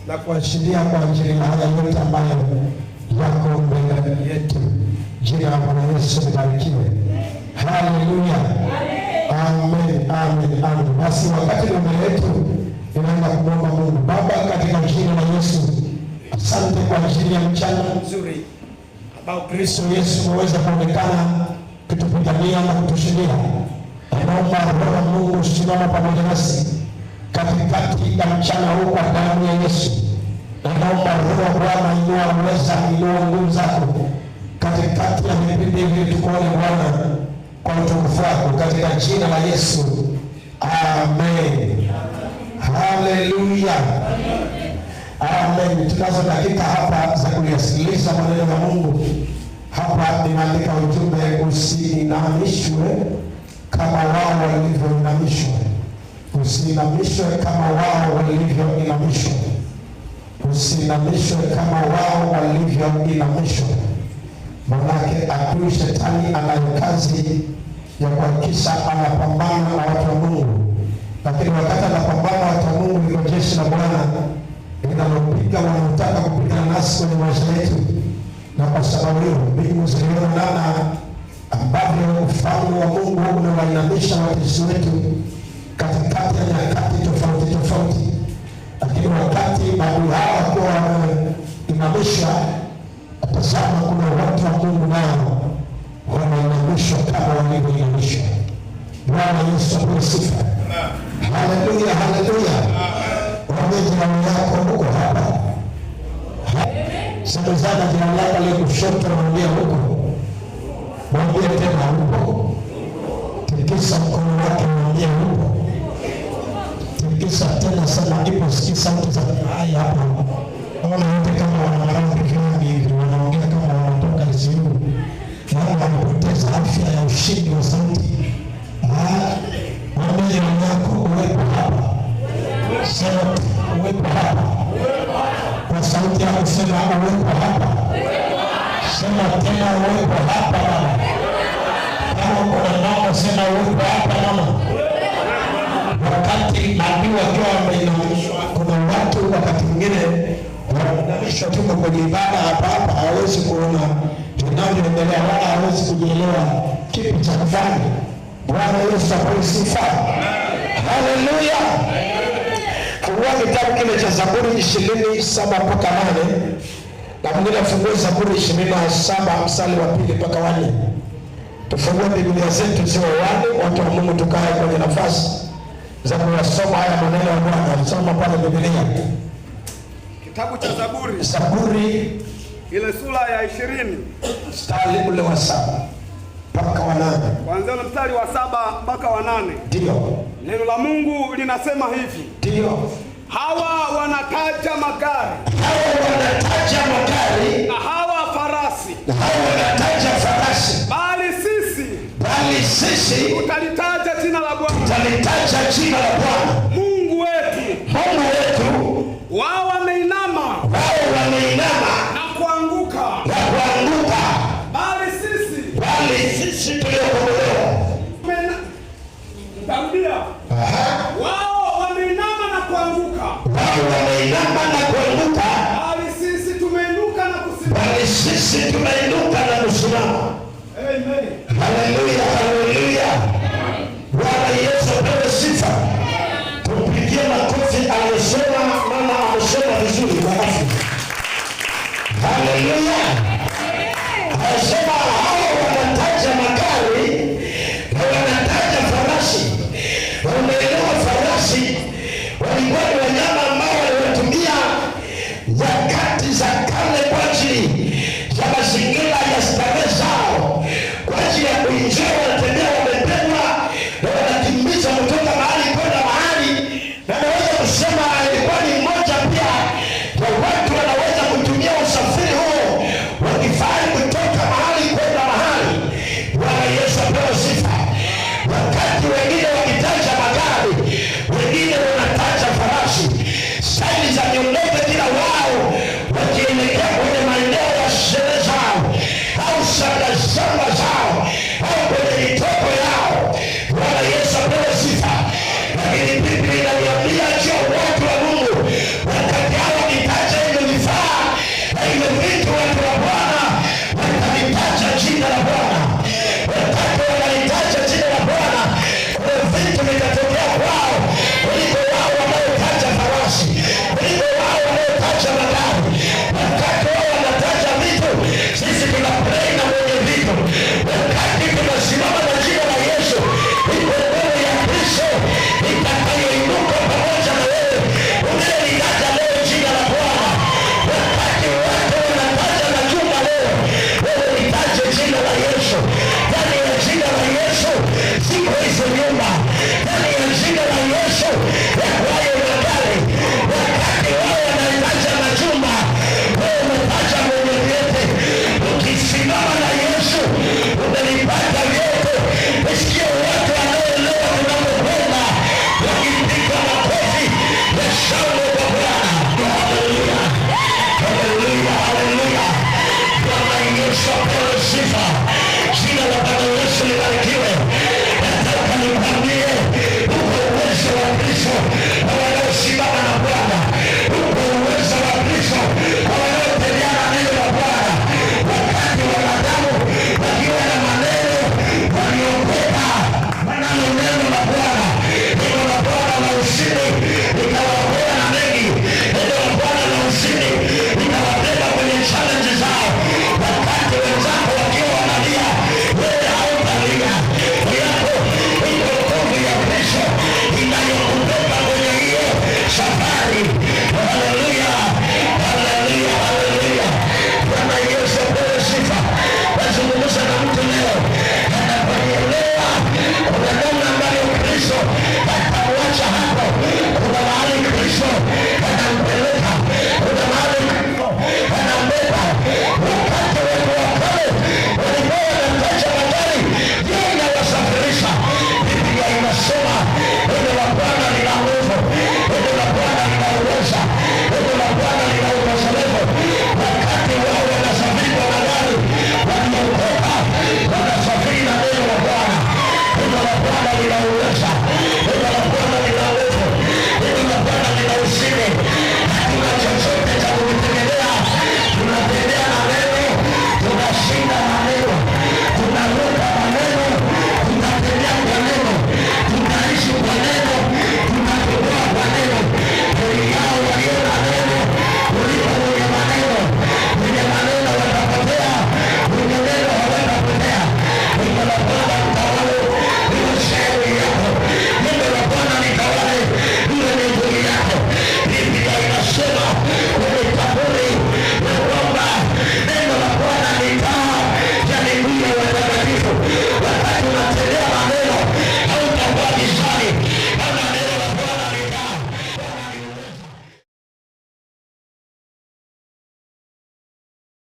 Na kuashiria kwa ajili ya haya yote ambayo yako mbele yetu. Jina la Bwana Yesu libarikiwe. Haleluya. Amen. Amen. Amen. Basi wakati mbele yetu inaenda kumwomba Mungu. Baba, katika jina la Yesu, asante kwa ajili ya mchana mzuri ambao Kristo Yesu ameweza kuonekana kutupigania na kutushindia. Naomba Roho wa Mungu usimame pamoja nasi katikati ya mchana huu kwa damu ya Yesu. Naomba Roho wa Bwana inua uweza, inua nguvu zako katikati ya vipindi hivi, tukuone Bwana kwa utukufu wako katika jina la Yesu. Amen. Haleluya. Amen. Tunazo dakika hapa za kuyasikiliza maneno ya Mungu. Hapa ninaandika ujumbe, usiinamishwe kama wao walivyoinamishwa. Usiinamishwe kama wao walivyoinamishwa. Usiinamishwe kama wao walivyoinamishwa. Manake adui shetani anayo kazi ya kuhakikisha anapambana na watu wa Mungu. Lakini wakati anapambana na watu wa Mungu, liko jeshi la Bwana linalopiga wanaotaka kupigana nasi kwenye maisha yetu. Na kwa sababu hiyo mbingu ziliona namna ambavyo ufalme wa Mungu unawainamisha watesi wetu katikati ya nyakati tofauti tofauti. Lakini wakati maadui hao wakiwa wameinamishwa, tazama kuna watu wa Mungu nao wanainamishwa kama walivyoinamishwa. Bwana Yesu apewe sifa. Haleluya, haleluya. Mwambie jirani yako huko hapa. Semezana jirani yako aliye kushoto, mwambie huko. Mwambie tena huko. Tikisa mkono wake, mwambie huko. Tikisa tena, sema ipo, sikia sauti za haya hapa. Naona wote kama wanarangi fulani hivi, wanaongea kama wanatoka zimu. Naona wanapoteza afya ya ushindi wa sauti. Mwambie jirani yako uwepo hapa. Sema uwepo hapa. Kwa sauti yako sema uwepo hapa. Sema tena uwepo hapa mama. Kama kuna mama sema uwepo hapa mama. Wakati adui wakiwa wameinamishwa, kuna watu wakati mwingine wanainamishwa, tuko kwenye ibada hapa hapa, hawezi kuona tunavyoendelea wala hawezi kujielewa kipi cha kufanya. Bwana Yesu apewe sifa. Haleluya. Fungua kitabu kile cha Zaburi 27:8. Na mwingine fungue Zaburi 27 mstari wa 2 mpaka 4. Tufungue Biblia zetu ziwe wazi, watu wa Mungu tukae kwenye nafasi za kusoma haya maneno ya Bwana. Soma pale Biblia. Kitabu cha Zaburi. Zaburi ile sura ya 20. Mstari ule wa 7 mpaka wa 8. Kuanzia mstari wa 7 mpaka wa 8. Ndio. Neno la Mungu linasema hivi. Ndio. Hawa wanataja magari, hawa wanataja magari, na hawa farasi, hawa wanataja farasi, bali sisi tutalitaja jina la Bwana, Mungu wetu. Wao wameinama na kuanguka, bali sisi tuliokombolewa. Wao wameinama na kuanguka, bali sisi tumeinuka na kusimama. Amen. Hallelujah.